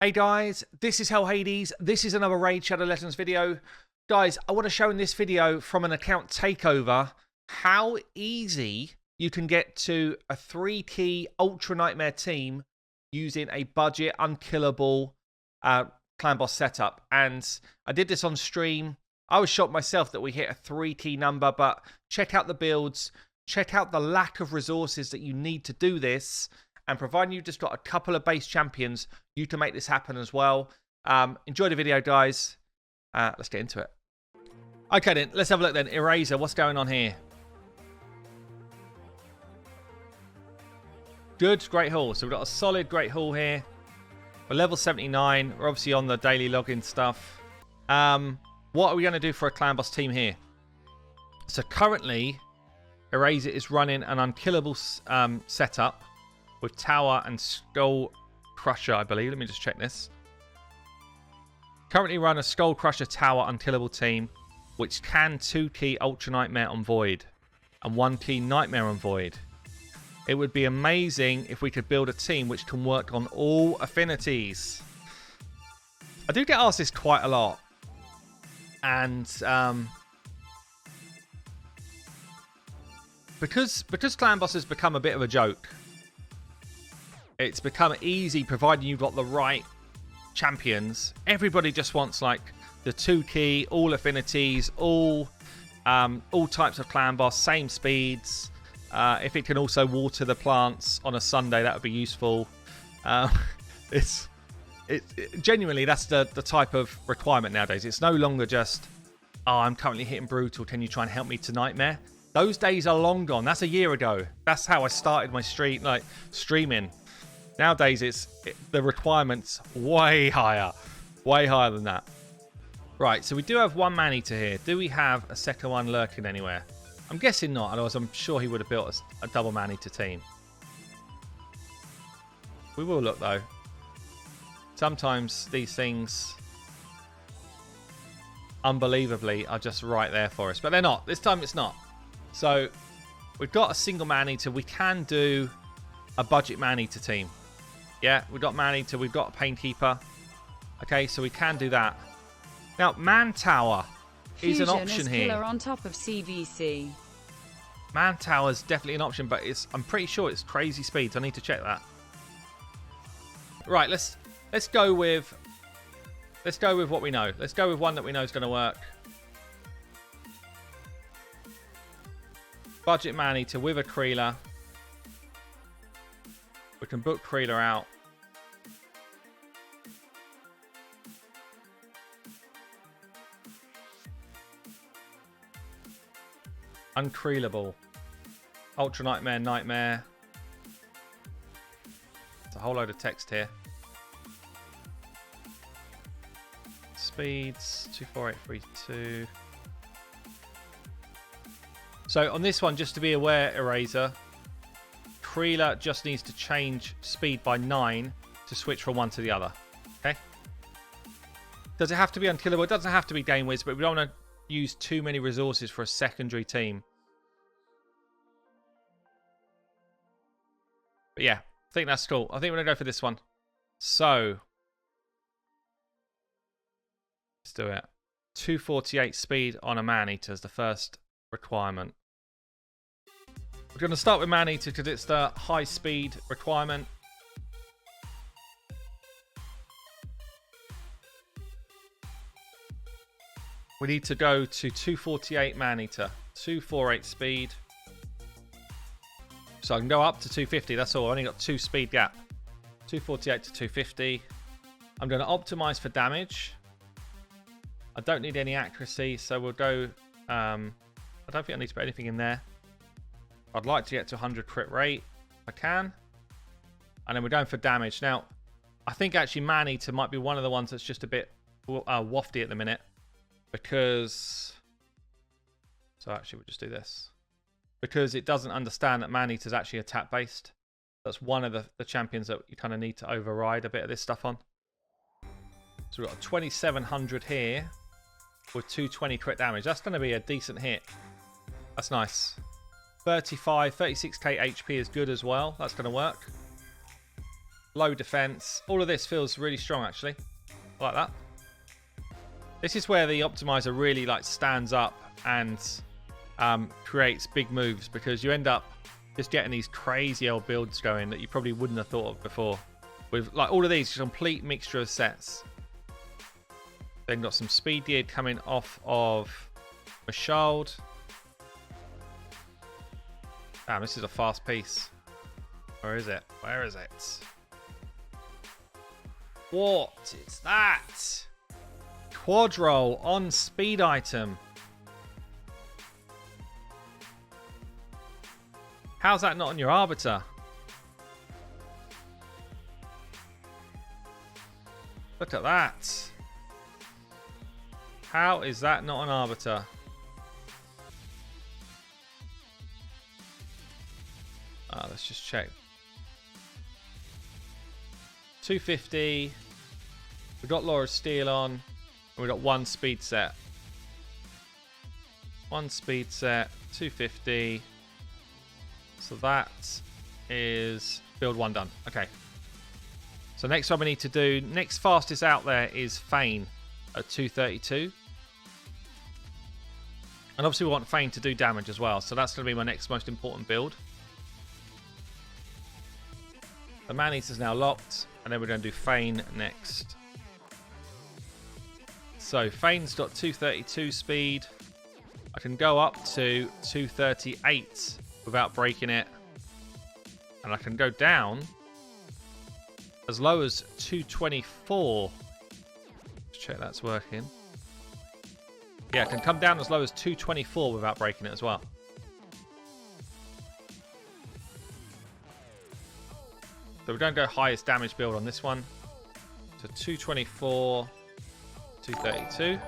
Hey guys, this is Hell Hades. This is another Raid Shadow Legends video. Guys, I want to show in this video from an account takeover how easy you can get to a 3-key Ultra Nightmare team using a budget, unkillable clan boss setup. And I did this on stream. I was shocked myself that we hit a 3-key number, but check out the builds, check out the lack of resources that you need to do this. And providing you've just got a couple of base champions, you can make this happen as well. Enjoy the video, guys. Let's get into it. Okay, then. Let's have a look then. Eraser, what's going on here? Good, Great Hall. So we've got a solid Great Hall here. We're level 79. We're obviously on the daily login stuff. What are we going to do for a clan boss team here? So currently, Eraser is running an unkillable setup with Tower and Skull Crusher, I believe. Let me just check this. Currently run a Skull Crusher Tower unkillable team, which can 2-key Ultra Nightmare on Void and 1-key Nightmare on Void. It would be amazing if we could build a team which can work on all affinities. I do get asked this quite a lot. And because clan boss has become a bit of a joke, it's become easy providing you've got the right champions. Everybody just wants like the 2-key, all affinities, all types of clan boss, same speeds. If it can also water the plants on a Sunday, that would be useful. Genuinely, that's the type of requirement nowadays. It's no longer just, oh, I'm currently hitting brutal. Can you try and help me to nightmare? Those days are long gone. That's a year ago. That's how I started my streaming. Nowadays, the requirement's way higher than that. Right, so we do have one Maneater here. Do we have a second one lurking anywhere? I'm guessing not, otherwise I'm sure he would have built a double Maneater team. We will look, though. Sometimes these things, unbelievably, are just right there for us. But they're not. This time it's not. So, we've got a single Maneater. We can do a budget Maneater team. Yeah, we've got Maneater, we've got a Painkeeper. Okay, so we can do that. Now, Man Tower is an option here. On top of CVC. Man Tower is definitely an option, but I'm pretty sure it's crazy speeds. I need to check that. Right, let's go with what we know. Let's go with one that we know is going to work. Budget Maneater with a Creeler. We can book Creeler out. Uncreelable. Ultra Nightmare, Nightmare. It's a whole load of text here. Speeds 24832. So on this one, just to be aware, Eraser, Creeler just needs to change speed by 9 to switch from one to the other. Okay? Does it have to be unkillable? It doesn't have to be Game Wiz, but we don't want to use too many resources for a secondary team. But yeah, I think that's cool. I think we're going to go for this one. So, let's do it. 248 speed on a Maneater is the first requirement. We're going to start with Maneater because it's the high speed requirement. We need to go to 248 Maneater. 248 speed. So I can go up to 250. That's all. I only got 2 speed gap. 248 to 250. I'm going to optimize for damage. I don't need any accuracy, so we'll go... I don't think I need to put anything in there. I'd like to get to 100 crit rate if I can. And then we're going for damage. Now, I think actually Maneater might be one of the ones that's just a bit wafty at the minute. Because... So actually we'll just do this. Because it doesn't understand that Maneater is actually attack based. That's one of the champions that you kind of need to override a bit of this stuff on. So we've got a 2700 here with 220 crit damage. That's going to be a decent hit. That's nice. 36k HP is good as well. That's going to work. low defense. All of this feels really strong, actually. I like that. This is where the optimizer really like stands up and creates big moves, because you end up just getting these crazy old builds going that you probably wouldn't have thought of before. With like all of these, a complete mixture of sets. Then got some speed gear coming off of Michaud. Damn, this is a fast piece. Where is it? Where is it? What is that? Quad roll on speed item. How's that not on your arbiter? Look at that. How is that not an arbiter? Let's just check. 250. We've got Laura's Steel on. And we've got one speed set. One speed set. 250. So that is build one done. Okay. So next one we need to do, next fastest out there is Fane at 232. And obviously we want Fane to do damage as well. So that's going to be my next most important build. The Maneater is now locked. And then we're going to do Fane next. So Fane's got 232 speed. I can go up to 238 without breaking it. And I can go down as low as 224. Let's check that's working. Yeah, I can come down as low as 224 without breaking it as well. So we're going to go highest damage build on this one. So 224, 232.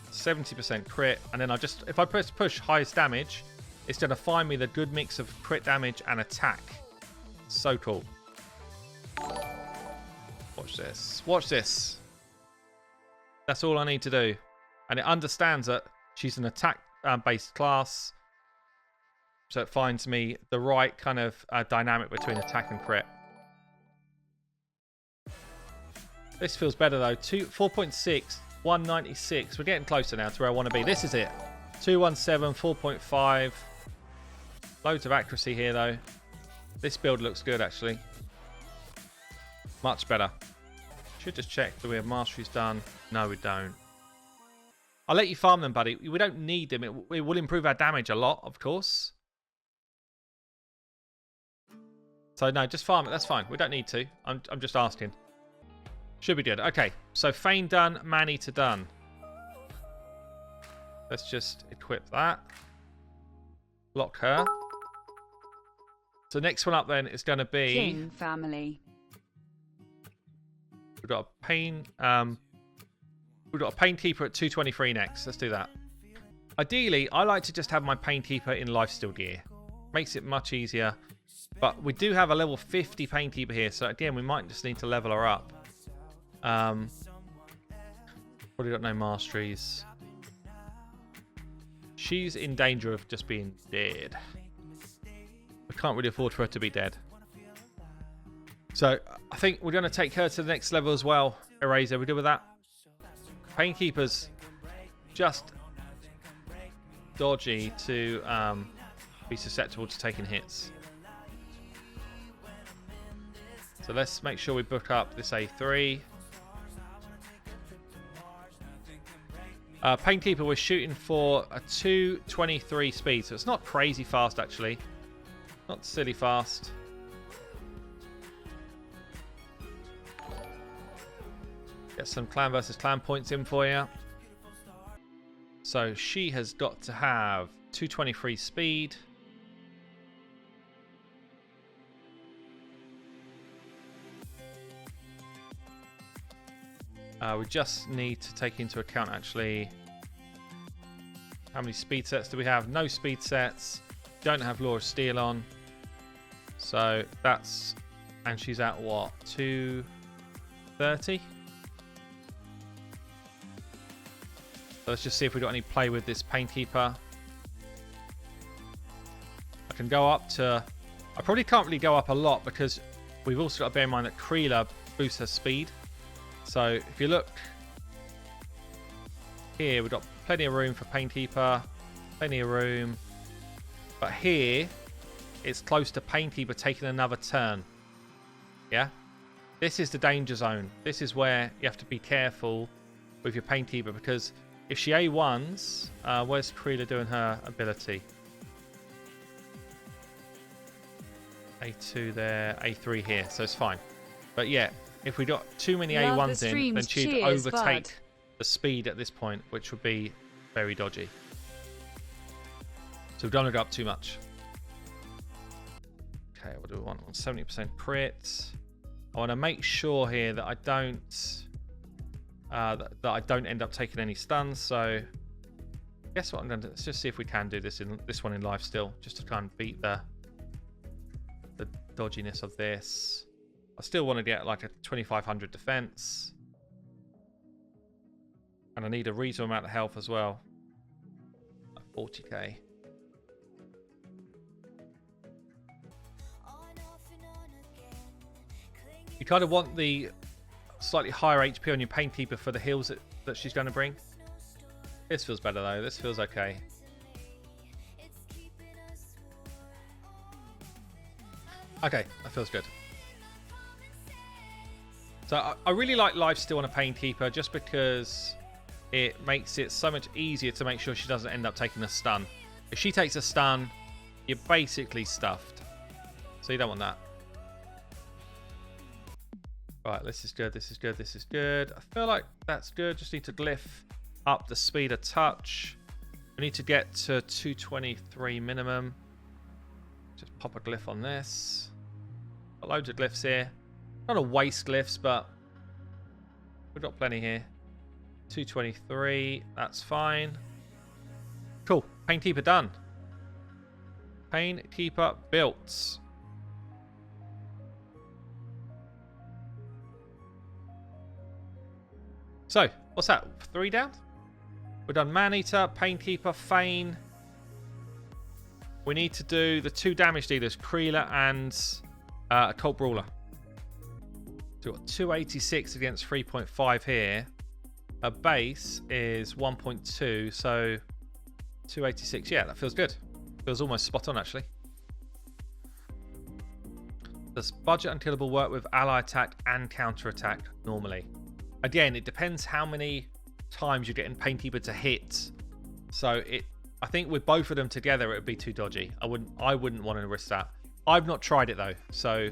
70% crit. And then I just, if I press push highest damage, it's going to find me the good mix of crit damage and attack. So cool. Watch this. Watch this. That's all I need to do. And it understands that she's an attack-based class. So it finds me the right kind of dynamic between attack and crit. This feels better though. 4.6, 196. We're getting closer now to where I want to be. This is it. 217, 4.5. Loads of accuracy here though. This build looks good actually. Much better. Should just check, do we have masteries done? No, we don't. I'll let you farm them, buddy. We don't need them. It will improve our damage a lot, of course. So no, just farm it. That's fine. We don't need to. I'm just asking. Should be good. Okay, so Fane done, Maneater done. Let's just equip that. Lock her. So next one up then is going to be King family. We've got a Painkeeper at 223 next. Let's do that. Ideally, I like to just have my Painkeeper in lifesteal gear. Makes it much easier. But we do have a level 50 Painkeeper here, so again, we might just need to level her up. Probably got no masteries. She's in danger of just being dead. We can't really afford for her to be dead. So I think we're going to take her to the next level as well. Eraser, we good with that? Painkeeper's just dodgy to be susceptible to taking hits. So let's make sure we book up this A3. Painkeeper, we're shooting for a 223 speed, so it's not crazy fast actually. Not silly fast. Get some clan versus clan points in for you. So she has got to have 223 speed. We just need to take into account actually how many speed sets do we have? No speed sets. Don't have Laura Steel on. So that's, and she's at what? 230? So let's just see if we got any play with this Painkeeper. I can go up to I probably can't really go up a lot because we've also got to bear in mind that Creela boosts her speed. So if you look here, we've got plenty of room for Painkeeper, plenty of room. But here, it's close to Painkeeper taking another turn. Yeah? This is the danger zone. This is where you have to be careful with your Painkeeper because if she A1s, where's Creela doing her ability? A2 there, A3 here, so it's fine. But yeah, if we got too many A1s in, then she'd overtake the speed at this point, which would be very dodgy. So we don't want to go up too much. Okay, what do we want? 70% crit. I want to make sure here that I don't that I don't end up taking any stuns. So guess what I'm going to do? Let's just see if we can do this one in live still, just to try and beat the dodginess of this. I still want to get like a 2500 defense, and I need a reasonable amount of health as well, like 40k. You kind of want the slightly higher HP on your Painkeeper for the heals that she's going to bring. This feels better though. This feels okay. Okay, that feels good. So I really like lifesteal on a Painkeeper just because it makes it so much easier to make sure she doesn't end up taking a stun. If she takes a stun, you're basically stuffed. So you don't want that. Right, this is good, this is good, this is good. I feel like that's good. Just need to glyph up the speed a touch. We need to get to 223 minimum. Just pop a glyph on this. Got loads of glyphs here. Not a waste glyphs, but we've got plenty here. 223, that's fine. Cool, Painkeeper done. Painkeeper built. So, what's that? 3 down? We've done Maneater, Painkeeper, Feign. We need to do the 2 damage dealers, Creela and Occult Brawler. So we've got 286 against 3.5 here. Her base is 1.2, so 286. Yeah, that feels good. Feels almost spot on, actually. Does budget unkillable work with ally attack and counter attack normally? Again, it depends how many times you're getting Painkeeper to hit. So I think with both of them together, it would be too dodgy. I wouldn't want to risk that. I've not tried it though, so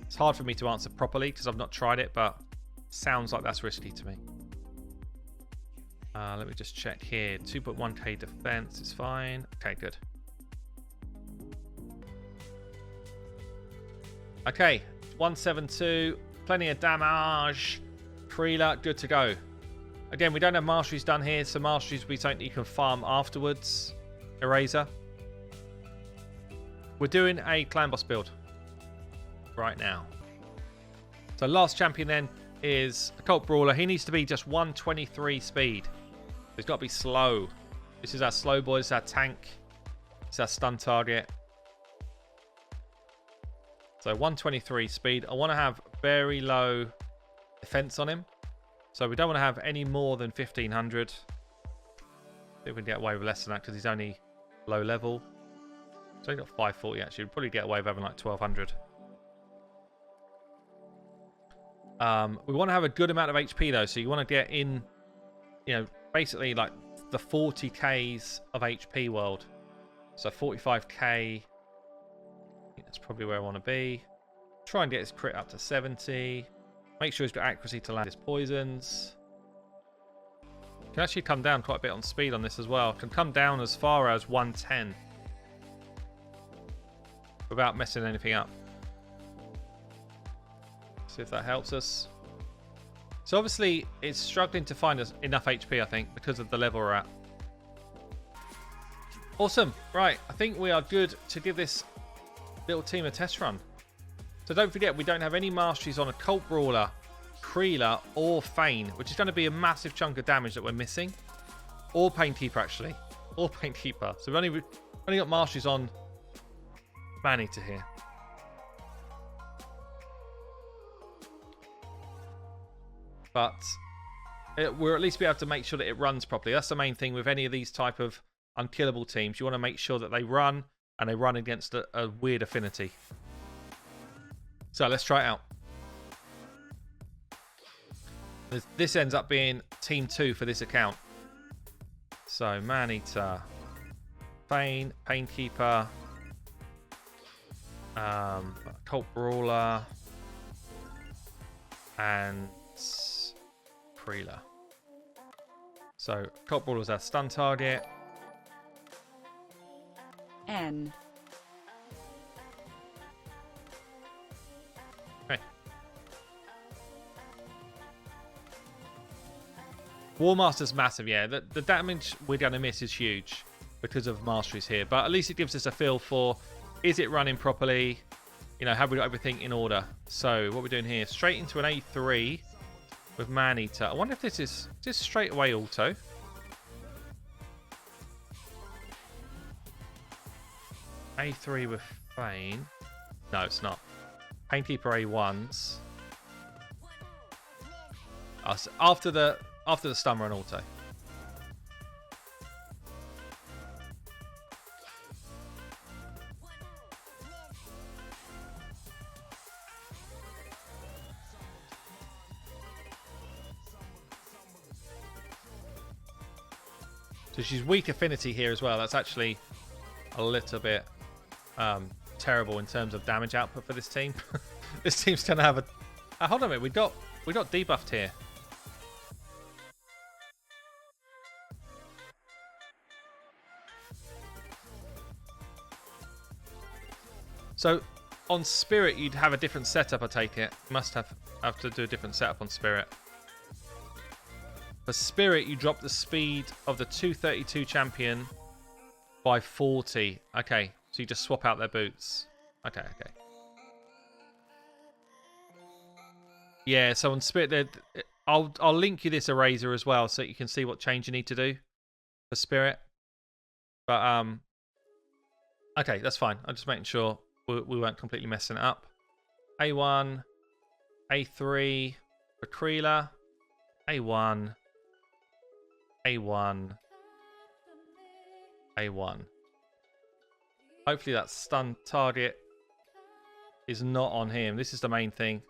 it's hard for me to answer properly because I've not tried it, but sounds like that's risky to me. Let me just check here. 2.1k defense is fine. Okay, good. Okay, 172, plenty of damage. Creela, good to go. Again, we don't have masteries done here, so masteries we don't you can farm afterwards. Eraser. We're doing a clan boss build right now. So last champion then is Occult Brawler. He needs to be just 123 speed. He's got to be slow. This is our slow boy. This is our tank. This is our stun target. So 123 speed. I want to have very low defense on him. So we don't want to have any more than 1500. I think we can get away with less than that because he's only low level. So he's got 540 actually. We'd probably get away with having like 1200. We want to have a good amount of HP though. So you want to get in, you know, basically like the 40Ks of HP world. So 45k. I think that's probably where I want to be. Try and get his crit up to 70. Make sure he's got accuracy to land his poisons. Can actually come down quite a bit on speed on this as well. Can come down as far as 110 without messing anything up. See if that helps us. So obviously it's struggling to find us enough HP, I think, because of the level we're at. Awesome. Right, I think we are good to give this little team a test run. So don't forget, we don't have any masteries on Occult Brawler, Creela, or Feign, which is going to be a massive chunk of damage that we're missing. Or Painkeeper, actually. Or Painkeeper. So we've only got masteries on Maneater here. but we'll at least be able to make sure that it runs properly. That's the main thing with any of these type of unkillable teams. You want to make sure that they run, and they run against a weird affinity. So let's try it out. This ends up being team 2 for this account. So Maneater, Painkeeper, Cult Brawler, and Preela. So Cult Brawler's our stun target. N. Okay. War Master's massive, yeah. The damage we're going to miss is huge because of masteries here, but at least it gives us a feel for, is it running properly? You know, have we got everything in order? So what we're doing here, straight into an A3 with Maneater. I wonder if this is just straight away auto. A3 with Fane. No, it's not. Painkeeper A1s. Oh, so after the stun run auto. So she's weak affinity here as well. That's actually a little bit terrible in terms of damage output for this team. This team's gonna have a. Hold on a minute. We got debuffed here. So on Spirit, you'd have a different setup. I take it. You must have to do a different setup on Spirit. For Spirit, you drop the speed of the 232 champion by 40. Okay, so you just swap out their boots. Okay. Yeah, so on Spirit, I'll link you this eraser as well, so you can see what change you need to do for Spirit. But okay, that's fine. I'm just making sure we weren't completely messing it up. A1, A3 for Preela, A1. A1. A1. Hopefully that stun target is not on him. This is the main thing.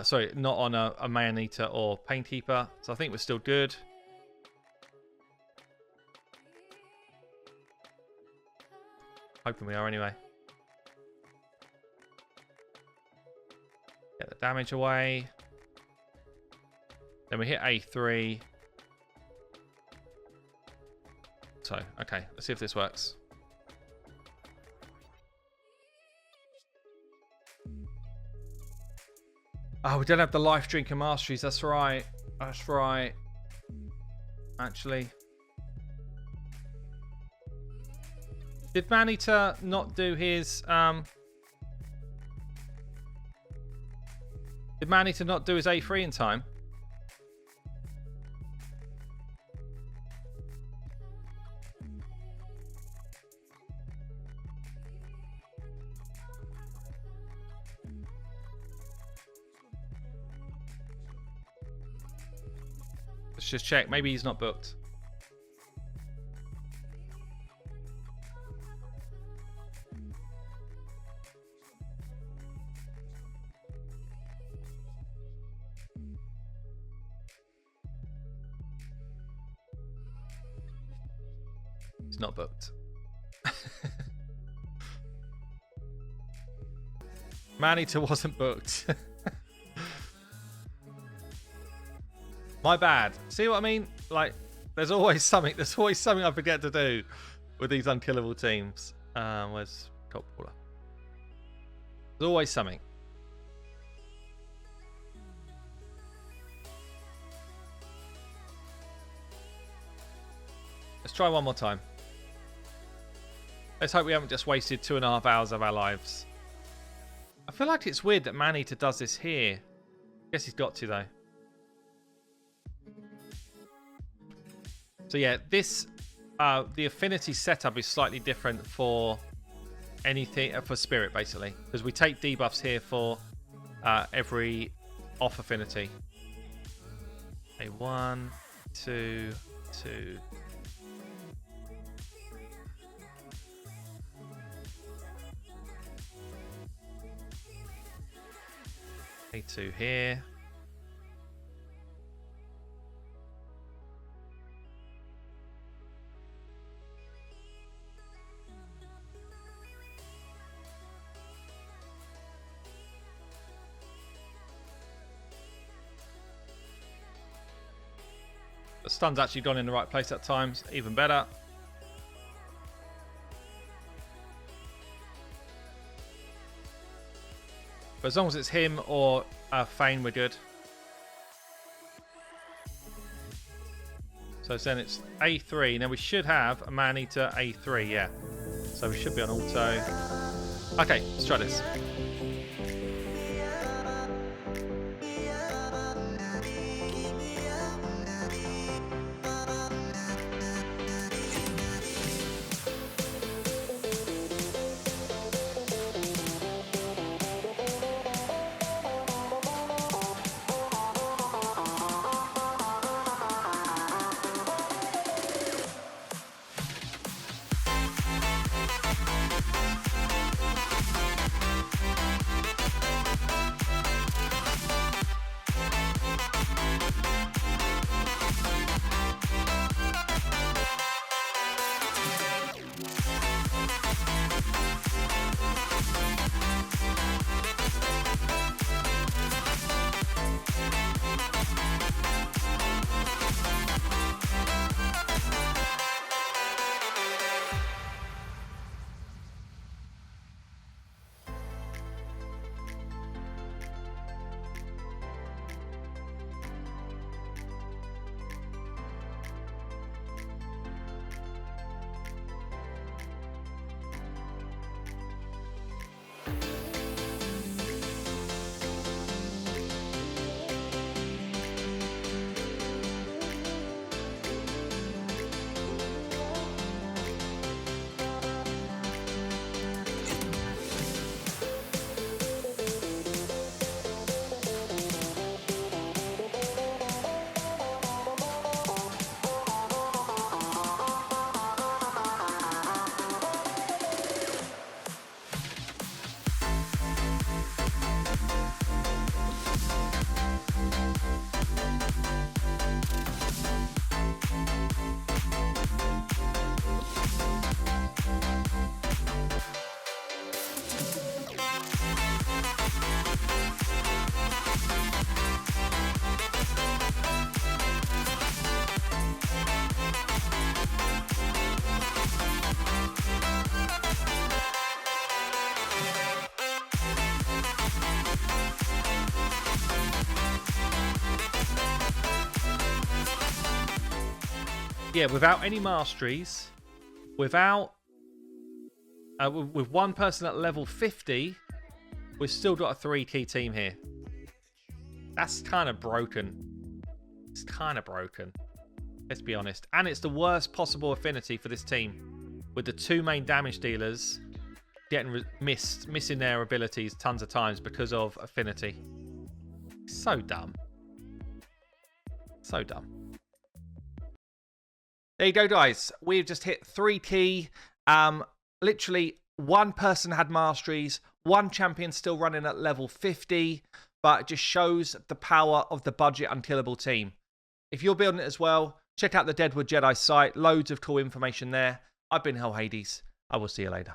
Sorry, not on a Maneater or Painkeeper. So I think we're still good. Hoping we are anyway. Get the damage away. Then we hit A3. So, okay, let's see if this works. Oh, we don't have the life drink and masteries. That's right. That's right. Actually. Did Maneater not do his... Did Maneater not do his A3 in time? Let's just check. Maybe he's not booked. He's not booked. Maneater wasn't booked. My bad. See what I mean? Like, there's always something. There's always something I forget to do with these unkillable teams. Where's Top Baller? There's always something. Let's try one more time. Let's hope we haven't just wasted 2.5 hours of our lives. I feel like it's weird that Maneater does this here. Guess he's got to though. So yeah, this the affinity setup is slightly different for anything for Spirit basically, because we take debuffs here for every off affinity. A 1, 2, 2. A2 here. The stun's actually gone in the right place at times, even better. But as long as it's him or Fane, we're good. So then it's A3. Now we should have a Maneater A3, yeah. So we should be on auto. Okay, let's try this. Yeah, without any masteries, without with one person at level 50, we've still got a 3-key team here. That's kind of broken. It's kind of broken. Let's be honest. And it's the worst possible affinity for this team, with the two main damage dealers getting missing their abilities tons of times because of affinity. So dumb. So dumb. There you go, guys. We've just hit 3-key. Literally, one person had masteries. One champion still running at level 50. But it just shows the power of the budget unkillable team. If you're building it as well, check out the Deadwood Jedi site. Loads of cool information there. I've been Hell Hades. I will see you later.